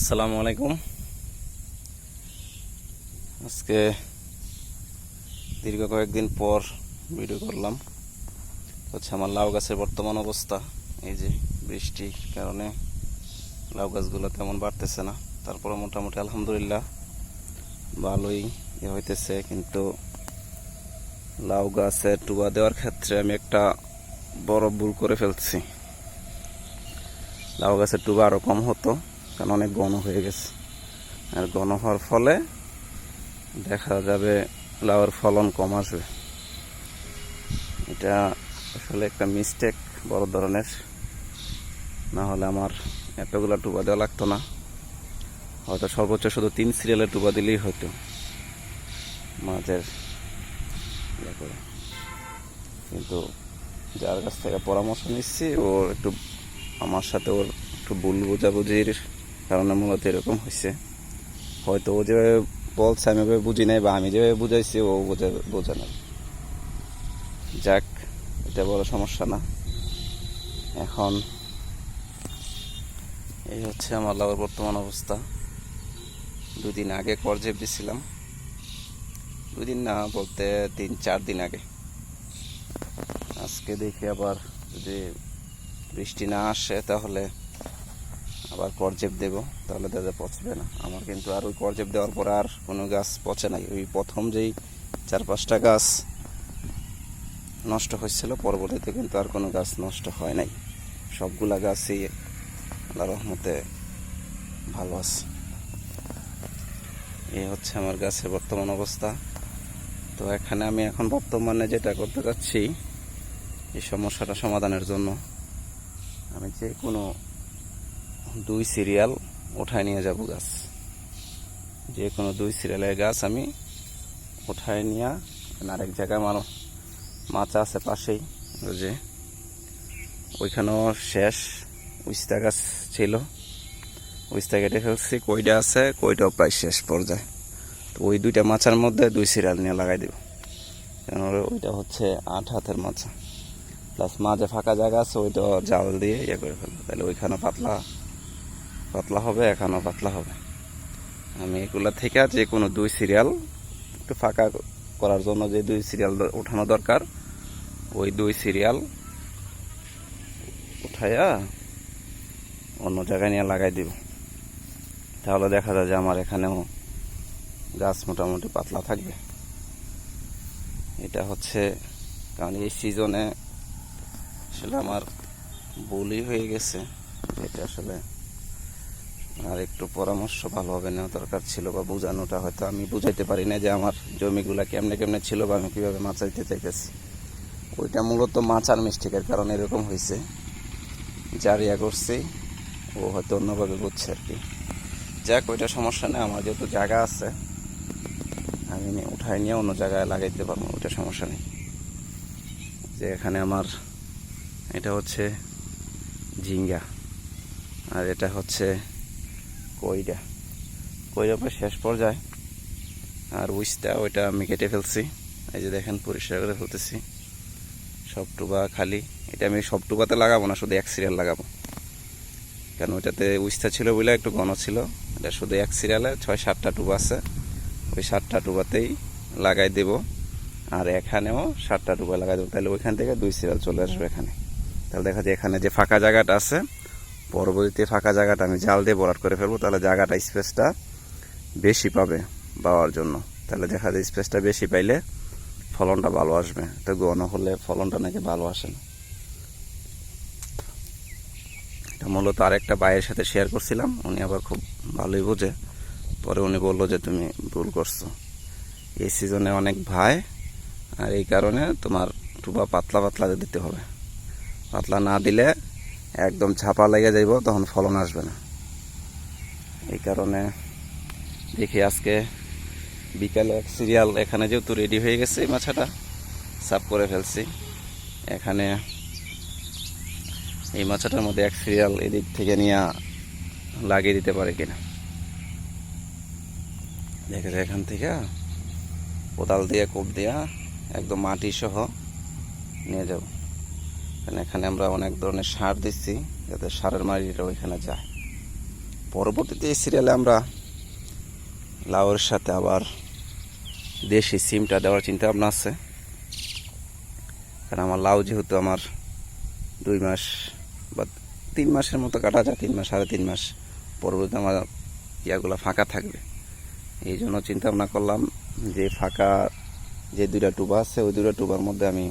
আসসালামু আলাইকুম। আজকে দীর্ঘ কয়েকদিন পর ভিডিও করলাম। আমার লাউ গাছের বর্তমান অবস্থা। এই যে বৃষ্টির কারণে লাউ গাছগুলো তেমন বাড়তেছে না, তারপরে মোটামুটি আলহামদুলিল্লাহ ভালোই হইতেছে। কিন্তু লাউ গাছে টুবা দেওয়ার ক্ষেত্রে আমি একটা বড় ভুল করে ফেলছি। লাউ গাছের টুবা আরও কম হতো, কারণ অনেক ঘন হয়ে গেছে। আর ঘন হওয়ার ফলে দেখা যাবে লাউয়ের ফলন কম আসবে। এটা আসলে একটা মিস্টেক বড় ধরনের, না হলে আমার এতগুলা টুবা দেওয়া লাগতো না। হয়তো সর্বোচ্চ শুধু 3 সিরিয়ালের টুবা দিলেই হতো মাঝের ইয়ে করে। কিন্তু যার কাছ থেকে পরামর্শ নিচ্ছি, ওর একটু আমার সাথে ওর একটু ভুল বোঝাবুঝির কারণে মূলত এরকম হয়েছে। হয়তো ও যেভাবে বলছে আমি ওভাবে বুঝি নাই, বা আমি যেভাবে বুঝাইছি ও বোঝে নাই। যাক, এটা বড় সমস্যা না। এখন এই হচ্ছে আমার লাউয়ের বর্তমান অবস্থা। 2 দিন আগে করজেপ দিছিলাম, 2 দিন না বলতে 3-4 দিন আগে। আজকে দেখি আবার যদি বৃষ্টি না আসে তাহলে আবার করজেপ দেব, তাহলে দাদা পচবে না আমার। কিন্তু আর ওই করজেপ দেওয়ার পর আর কোনো গাছ পচে নাই। ওই প্রথম যেই 4-5টা গাছ নষ্ট হয়েছিল, পরবর্তীতে কিন্তু আর কোনো গাছ নষ্ট হয় নাই। সবগুলা গাছই আল্লাহর রহমতে ভালো আছে। এই হচ্ছে আমার গাছের বর্তমান অবস্থা। তো এখানে আমি এখন বর্তমানে যেটা করতে যাচ্ছি, এই সমস্যাটা সমাধানের জন্য আমি যে কোনো 2 সিরিয়াল উঠায় নিয়ে যাব গাছ। যে কোনো 2 সিরিয়ালের গাছ আমি উঠায় নিয়ে আরেক জায়গায় মাচা আছে পাশেই, ওই যে ওইখানেও শেষ উস্তা গাছ ছিল, উস্তা কেটে ফেলছি। কইটা আছে, কইটাও প্রায় শেষ পর্যায়ে। তো ওই 2টা মাচার মধ্যে 2 সিরিয়াল নিয়ে লাগাই দেব। কারণ ওইটা হচ্ছে 8 হাতের মাচা, প্লাস মাঝে ফাঁকা জায়গা আছে, ওইটা জাল দিয়ে ইয়ে করে ফেলবো। তাহলে ওইখানেও পাতলা পাতলা হবে, এখানেও পাতলা হবে। আমি এগুলা থেকে যে কোনো 2 সিরিয়াল একটু ফাঁকা করার জন্য যে 2 সিরিয়াল উঠানো দরকার, ওই 2 সিরিয়াল উঠাইয়া অন্য জায়গায় নিয়ে লাগাই দিব। তাহলে দেখা যায় যে আমার এখানেও গাছ মোটামুটি পাতলা থাকবে। এটা হচ্ছে কারণ এই সিজনে আসলে আমার ভুলই হয়ে গেছে। এটা আসলে আর একটু পরামর্শ ভালোভাবে নেওয়া দরকার ছিল, বা বোঝানোটা হয়তো আমি বুঝাইতে পারি না যে আমার জমিগুলা কেমনে কেমনে ছিল, বা আমি কীভাবে মাচা দিতে চাইতেছি। ওইটা মূলত মাচার মিস্টেকের কারণে এরকম হয়েছে। যার ইয়া করছি ও হয়তো অন্যভাবে বুঝছে আর কি। যাক, ওইটা সমস্যা নেই। আমার যেহেতু জায়গা আছে, আমি উঠাই নিয়ে অন্য জায়গায় লাগাইতে পারবো, ওইটা সমস্যা নেই। যে এখানে আমার এটা হচ্ছে ঝিঙ্গা, আর এটা হচ্ছে কইটা প্রায় শেষ পর্যায়ে। আর উইসটা ওইটা আমি কেটে ফেলছি। এই যে দেখেন, পরিষ্কার করে ফেলতেছি। সব টুবা খালি। এটা আমি সব টুবাতে লাগাবো না, শুধু 1 সিরিয়াল লাগাবো। কারণ ওইটাতে উইসটা ছিল বলে একটু ঘন ছিল। এটা শুধু 1 সিরিয়ালে 6-7টা টুবা আছে, ওই 7টা টুবাতেই লাগাই দেব। আর এখানেও 7টা টুবা লাগাই দেবো। তাহলে ওইখান থেকে 2 সিরিয়াল চলে আসবে এখানে। তাহলে দেখা যায় এখানে যে ফাঁকা জায়গাটা আছে, পরবর্তীতে ফাঁকা জায়গাটা আমি জাল দিয়ে ভরাট করে ফেলবো। তাহলে জায়গাটা স্পেসটা বেশি পাবে পাওয়ার জন্য। তাহলে দেখা যায় স্পেসটা বেশি পাইলে ফলনটা ভালো আসবে। তো ঘন হলে ফলনটা নাকি ভালো আসে না। এটা মূলত আরেকটা ভাইয়ের সাথে শেয়ার করছিলাম, উনি আবার খুব ভালোই বোঝে। পরে উনি বললো যে তুমি ভুল করছো, এই সিজনে অনেক ভাই, আর এই কারণে তোমার টুবা পাতলা পাতলা দিতে হবে। পাতলা না দিলে একদম ছাপা লেগে যাইব, তখন ফলন আসবে না। এই কারণে দেখি আজকে বিকালে 1 সিরিয়াল এখানে যেহেতু রেডি হয়ে গেছে, এই মাছাটা সাফ করে ফেলছি। এখানে এই মাছাটার মধ্যে 1 সিরিয়াল এদিক থেকে নিয়ে লাগিয়ে দিতে পারে কিনা দেখে যায়। এখান থেকে কোদাল দিয়ে কোপ দিয়া একদম মাটি সহ নিয়ে যাব। কারণ এখানে আমরা অনেক ধরনের সার দিচ্ছি, যাতে সারের মাটিটা ওইখানে যায়। পরবর্তীতে এই সিরিয়ালে আমরা লাউয়ের সাথে আবার দেশি সিমটা দেওয়ার চিন্তা ভাবনা আছে। কারণ আমার লাউ যেহেতু আমার 2 মাস বা 3 মাসের মতো কাটা যায়, 3 মাস 3.5 মাস পরবর্তীতে আমার ইয়াগুলো ফাঁকা থাকবে। এই জন্য চিন্তা ভাবনা করলাম যে ফাঁকা যে 2টা টুবা আছে ওই 2টা টুবার মধ্যে আমি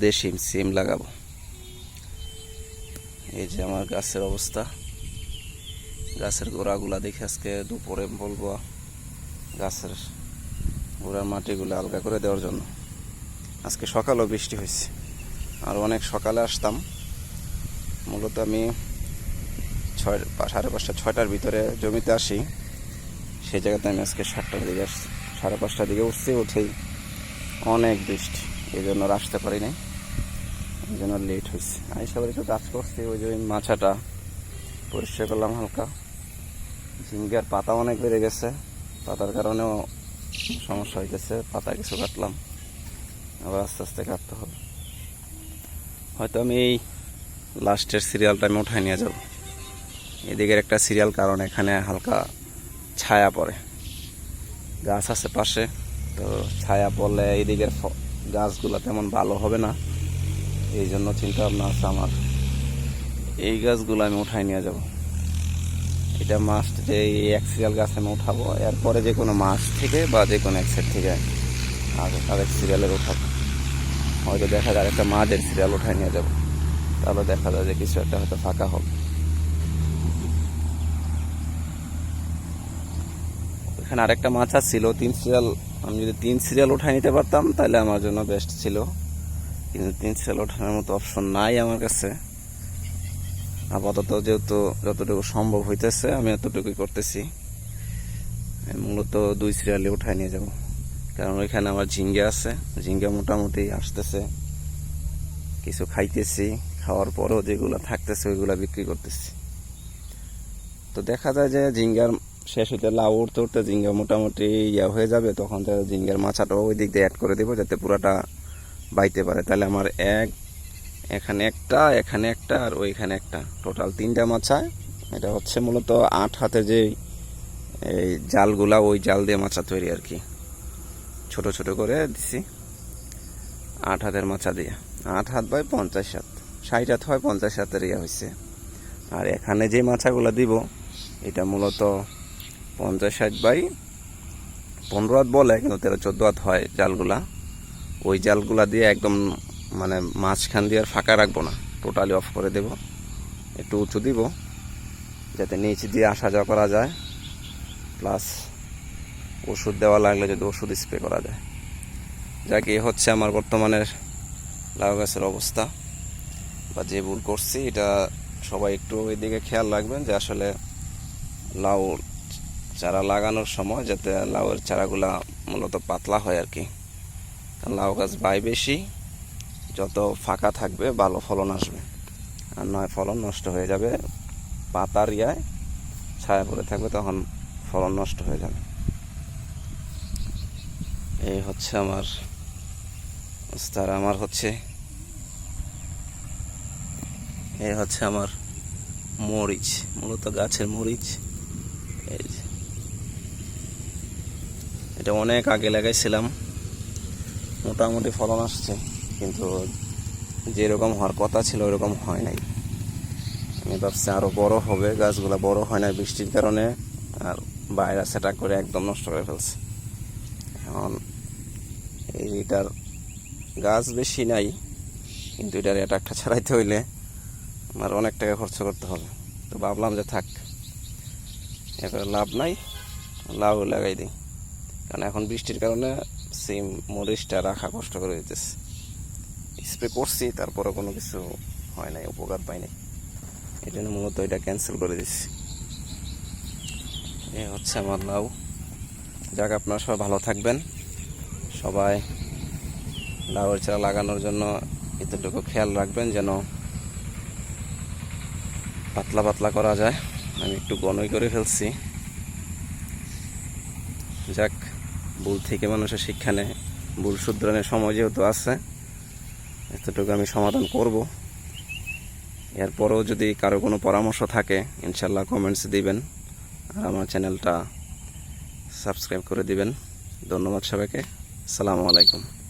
দেশি সিম লাগাবো। এই যে আমার গাছের অবস্থা, গাছের গোড়াগুলা দেখে আজকে দুপুরে বলবো গাছের গোড়ার মাটিগুলো আলগা করে দেওয়ার জন্য। আজকে সকালেও বৃষ্টি হয়েছে, আর অনেক সকালে আসতাম। মূলত আমি 5:30 6টার ভিতরে জমিতে আসি, সেই জায়গাতে আমি আজকে 7টার দিকে আসছি। 5:30টার দিকে উঠছি, উঠেই অনেক বৃষ্টি, এই জন্য আসতে পারি নাই, এই জন্য লেট হয়েছে। আমি সবাই একটু কাজ করছি, ওই যে মাছাটা পরিষ্কার করলাম হালকা। ঝিঙ্গার পাতা অনেক বেড়ে গেছে, পাতার কারণেও সমস্যা হইতেছে। পাতা কিছু কাটলাম, আবার আস্তে আস্তে কাটতে হবে। হয়তো আমি এই লাস্টের সিরিয়ালটা আমি উঠাই নিয়ে যাব এদিকের একটা সিরিয়াল, কারণ এখানে হালকা ছায়া পড়ে, গাছ আছে পাশে, তো ছায়া পড়লে এইদিকের গাছগুলো তেমন ভালো হবে না। এই জন্য চিন্তা ভাবনা আছে আমার, এই গাছগুলো আমি উঠাই নিয়ে যাব। এটা মাস্ট যে এই এক সিরিয়াল গাছ আমি উঠাবো, এরপরে যে কোনো মাছ থেকে বা যে কোনো এক সাইড থেকে আরেক সিরিয়ালের উঠাবো। হয়তো দেখা যায় একটা মাঝের সিরিয়াল উঠাই নিয়ে যাবো, তাহলে দেখা যায় যে কিছু একটা হয়তো ফাঁকা হবে। এখানে আরেকটা মাছ ছিল 3 সিরিয়াল, আমি যদি 3 সিরিয়াল উঠাই নিতে পারতাম তাহলে আমার জন্য বেস্ট ছিল, কিন্তু 3 সিরিয়াল ওঠানোর মতো অপশন নাই আমার কাছে। আপাতত যেহেতু যতটুকু সম্ভব হইতেছে আমি এতটুকুই করতেছি। মূলত 2 সিরিয়ালে উঠাই নিয়ে যাব, কারণ ওইখানে আমার ঝিঙ্গা আছে, ঝিঙ্গা মোটামুটি আসতেছে, কিছু খাইতেছি, খাওয়ার পরেও যেগুলো থাকতেছে ওইগুলা বিক্রি করতেছি। তো দেখা যায় যে ঝিঙ্গার শেষ হইতে লাউ উঠতে উঠতে ঝিঙ্গা মোটামুটি ইয়া হয়ে যাবে, তখন ঝিঙ্গার মাছাটাও ওই দিক দিয়ে অ্যাড করে দেবো যাতে পুরাটা বাইতে পারে। তাহলে আমার এখানে একটা আর ওইখানে একটা, টোটাল 3টা মাছা। এটা হচ্ছে মূলত 8 হাতের যে এই জালগুলা, ওই জাল দিয়ে মাছা তৈরি আর কি, ছোট ছোট করে দিছি 8 হাতের মাছা দিয়ে। 8 হাত বাই 50 হাত, 60 হাত হয় 50 হাতের ইয়া হয়েছে। আর এখানে যে মাছাগুলো দিব এটা মূলত 50 হাত বাই 15 হাত বলে, কিন্তু 13-14 হাত হয় জালগুলা। ওই জালগুলা দিয়ে একদম মানে মাঝখান দিয়ে আর ফাঁকা রাখবো না, টোটালি অফ করে দেব, একটু উঁচু দিব যাতে নিচে দিয়ে আসা যাওয়া করা যায়, প্লাস ওষুধ দেওয়া লাগলে যদি ওষুধ স্প্রে করা যায়। যাকে হচ্ছে আমার বর্তমানের লাউ গাছের অবস্থা, বা যে ভুল করছি এটা সবাই একটু ওই দিকে খেয়াল রাখবেন যে আসলে লাউ চারা লাগানোর সময় যাতে লাউয়ের চারাগুলা মূলত পাতলা হয় আর কি। লাউ গাছ বাই বেশি, যত ফাঁকা থাকবে ভালো ফলন আসবে, আর নয় ফলন নষ্ট হয়ে যাবে, পাতার ইয়ায় ছায়া পড়ে থাকবে, তখন ফলন নষ্ট হয়ে যাবে। এই হচ্ছে আমার অবস্থার। আমার হচ্ছে এই হচ্ছে আমার মরিচ, মূলত গাছের মরিচ। এই যে এটা অনেক আগে লাগাইছিলাম, মোটামুটি ফলন আসছে, কিন্তু যেরকম হওয়ার কথা ছিল ওরকম হয় নাই। আমি ভাবছি আরও বড় হবে, গাছগুলো বড় হয় না বৃষ্টির কারণে, আর বাইরে সেটা করে একদম নষ্ট করে ফেলছে। এখন এইটার গাছ বেশি নাই, কিন্তু এটার এটা একটা ছাড়াইতে হইলে আমার অনেক টাকা খরচ করতে হবে। তো ভাবলাম যে থাক, এবারে লাভ নাই, লাউ লাগাই দিই। কারণ এখন বৃষ্টির কারণে সিম মরিচটা রাখা কষ্ট করে দিতেছে। স্প্রে করছি, তারপরে কোনো কিছু হয় নাই, উপকার পাই নাই, এই জন্য মূলত এটা ক্যান্সেল করে দিচ্ছি। এই হচ্ছে আমার লাউ। যাক, আপনারা সবাই ভালো থাকবেন, সবাই লাউয়ের চারা লাগানোর জন্য এতটুকু খেয়াল রাখবেন যেন পাতলা পাতলা করা যায়। আমি একটু ঘনই করে ফেলছি। যাক, ভুল থেকে মানুষের শিক্ষা নেয়, ভুল শুধরানোর সময় যেহেতু আছে, এতটুকু আমি সমাধান করব। এরপরেও যদি কারো কোনো পরামর্শ থাকে ইনশাল্লাহ কমেন্টস দিবেন আর আমার চ্যানেলটা সাবস্ক্রাইব করে দিবেন। ধন্যবাদ সবাইকে। আসসালামু আলাইকুম।